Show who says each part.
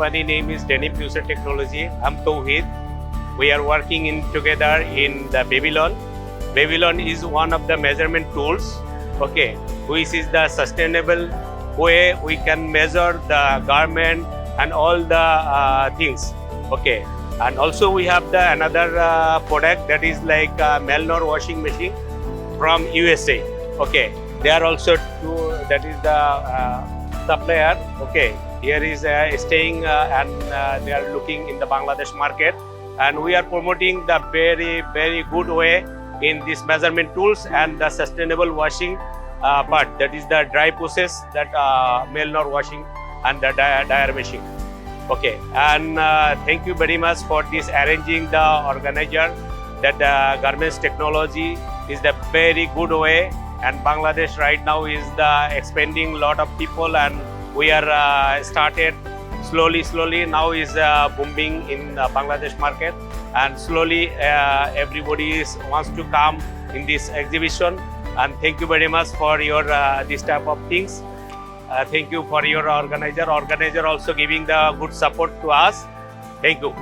Speaker 1: company name is Denim Future Technology. I'm Tauhid. We are working together in the Babylon. Babylon is one of the measurement tools, okay, which is the sustainable way we can measure the garment and all the things, okay. And also we have the another product that is like Melnor washing machine from USA, okay. They are also that is the supplier, okay. Here is staying and they are looking in the Bangladesh market, and we are promoting the very good way in these measurement tools and the sustainable washing part, that is the dry process, that Melnor washing and the dyer machine, okay. And thank you very much for this arranging the organizer, that garments technology is the very good way, and Bangladesh right now is the expanding lot of people, and we are started slowly now is booming in Bangladesh market, and slowly everybody wants to come in this exhibition. And thank you very much for your this type of things. Thank you for your organizer also giving the good support to us. Thank you.